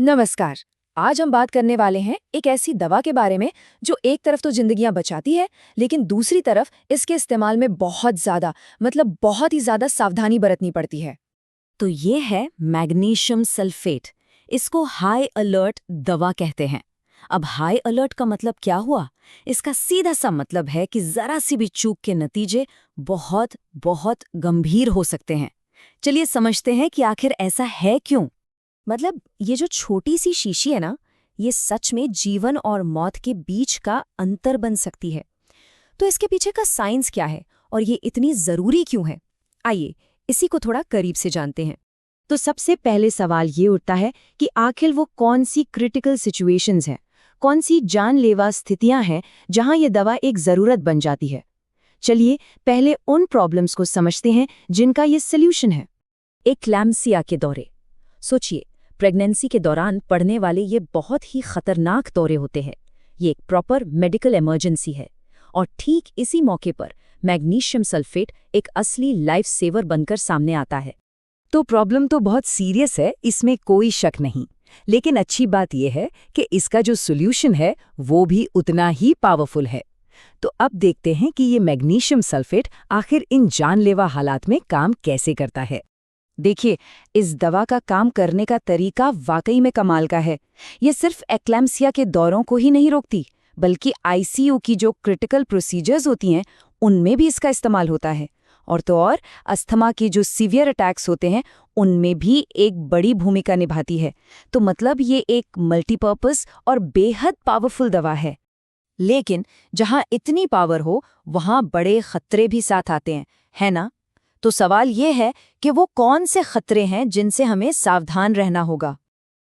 नमस्कार। आज हम बात करने वाले हैं एक ऐसी दवा के बारे में जो एक तरफ तो जिंदगियां बचाती है, लेकिन दूसरी तरफ इसके इस्तेमाल में बहुत ज्यादा बहुत ही ज्यादा सावधानी बरतनी पड़ती है। तो ये है मैग्नीशियम सल्फेट। इसको हाई अलर्ट दवा कहते हैं। अब हाई अलर्ट का मतलब क्या हुआ? इसका सीधा सा मतलब है कि जरा सी भी चूक के नतीजे बहुत बहुत गंभीर हो सकते हैं। चलिए समझते हैं कि आखिर ऐसा है क्यों। मतलब ये जो छोटी सी शीशी है ना, ये सच में जीवन और मौत के बीच का अंतर बन सकती है। तो इसके पीछे का साइंस क्या है और ये इतनी जरूरी क्यों है? आइए इसी को थोड़ा करीब से जानते हैं। तो सबसे पहले सवाल ये उठता है कि आखिर वो कौन सी क्रिटिकल सिचुएशंस हैं, कौन सी जानलेवा स्थितियां हैं जहां ये दवा एक जरूरत बन जाती है। चलिए पहले उन प्रॉब्लम्स को समझते हैं जिनका ये सोल्यूशन है। एक्लैम्सिया के दौरे। सोचिए, प्रेगनेंसी के दौरान पड़ने वाले ये बहुत ही खतरनाक दौरे होते हैं। ये एक प्रॉपर मेडिकल इमरजेंसी है और ठीक इसी मौके पर मैग्नीशियम सल्फेट एक असली लाइफ सेवर बनकर सामने आता है। तो प्रॉब्लम तो बहुत सीरियस है, इसमें कोई शक नहीं। लेकिन अच्छी बात यह है कि इसका जो सॉल्यूशन है वो भी उतना ही पावरफुल है। तो अब देखते हैं कि ये मैग्नीशियम सल्फेट आखिर इन जानलेवा हालात में काम कैसे करता है। देखिए, इस दवा का काम करने का तरीका वाकई में कमाल का है। ये सिर्फ एक्लैम्सिया के दौरों को ही नहीं रोकती, बल्कि आईसीयू की जो क्रिटिकल प्रोसीजर्स होती हैं उनमें भी इसका इस्तेमाल होता है। और तो और अस्थमा के जो सीवियर अटैक्स होते हैं उनमें भी एक बड़ी भूमिका निभाती है। तो मतलब ये एक मल्टीपर्पस और बेहद पावरफुल दवा है। लेकिन जहां इतनी पावर हो वहां बड़े खतरे भी साथ आते हैं, है ना? तो सवाल ये है कि वो कौन से खतरे हैं जिनसे हमें सावधान रहना होगा।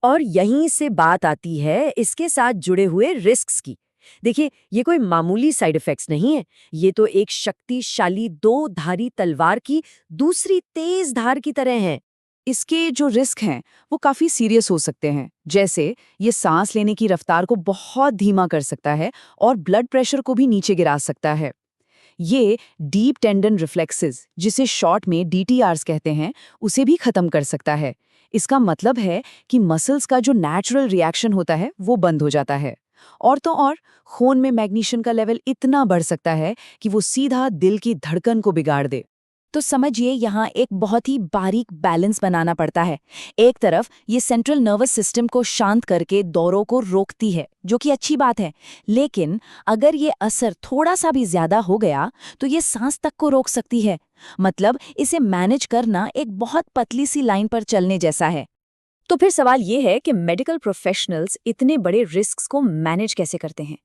और यहीं से बात आती है इसके साथ जुड़े हुए रिस्क्स की। देखिए, ये कोई मामूली साइड इफेक्ट्स नहीं है। ये तो एक शक्तिशाली दो धारी तलवार की दूसरी तेज धार की तरह है। इसके जो रिस्क हैं वो काफ़ी सीरियस हो सकते हैं। जैसे ये सांस लेने की रफ्तार को बहुत धीमा कर सकता है और ब्लड प्रेशर को भी नीचे गिरा सकता है। ये डीप टेंडन रिफ्लेक्सेस, जिसे शॉर्ट में डीटीआरस कहते हैं, उसे भी खत्म कर सकता है। इसका मतलब है कि मसल्स का जो नेचुरल रिएक्शन होता है वो बंद हो जाता है। और तो और खून में मैग्नीशियम का लेवल इतना बढ़ सकता है कि वो सीधा दिल की धड़कन को बिगाड़ दे। तो समझिए, यहाँ एक बहुत ही बारीक बैलेंस बनाना पड़ता है। एक तरफ ये सेंट्रल नर्वस सिस्टम को शांत करके दौरों को रोकती है, जो कि अच्छी बात है। लेकिन अगर ये असर थोड़ा सा भी ज्यादा हो गया तो ये सांस तक को रोक सकती है। मतलब इसे मैनेज करना एक बहुत पतली सी लाइन पर चलने जैसा है। तो फिर सवाल ये है कि मेडिकल प्रोफेशनल्स इतने बड़े रिस्क्स को मैनेज कैसे करते हैं?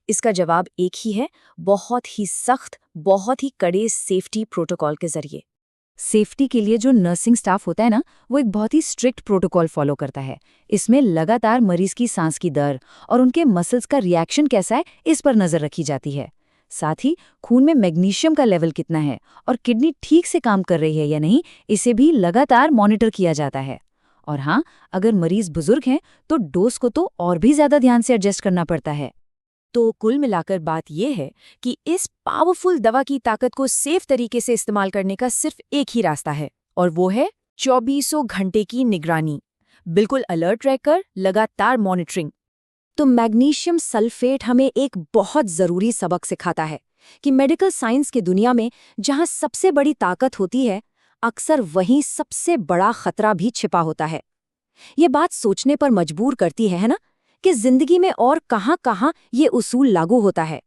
इसका जवाब एक ही है, बहुत ही सख्त, बहुत ही कड़े सेफ्टी प्रोटोकॉल के जरिए। सेफ्टी के लिए जो नर्सिंग स्टाफ होता है ना, वो एक बहुत ही स्ट्रिक्ट प्रोटोकॉल फॉलो करता है। इसमें लगातार मरीज की सांस की दर और उनके मसल्स का रिएक्शन कैसा है, इस पर नजर रखी जाती है। साथ ही खून में मैग्नीशियम का लेवल कितना है और किडनी ठीक से काम कर रही है या नहीं, इसे भी लगातार मॉनिटर किया जाता है। और हाँ, अगर मरीज बुजुर्ग हैं तो डोज को तो और भी ज्यादा ध्यान से एडजस्ट करना पड़ता है। तो कुल मिलाकर बात यह है कि इस पावरफुल दवा की ताकत को सेफ तरीके से इस्तेमाल करने का सिर्फ एक ही रास्ता है, और वो है 2400 घंटे की निगरानी, बिल्कुल अलर्ट रहकर लगातार मॉनिटरिंग। तो मैग्नीशियम सल्फेट हमें एक बहुत जरूरी सबक सिखाता है कि मेडिकल साइंस की दुनिया में जहां सबसे बड़ी ताकत होती है, अक्सर वहीं सबसे बड़ा खतरा भी छिपा होता है। ये बात सोचने पर मजबूर करती है ना, कि जिंदगी में और कहां-कहां ये उसूल लागू होता है।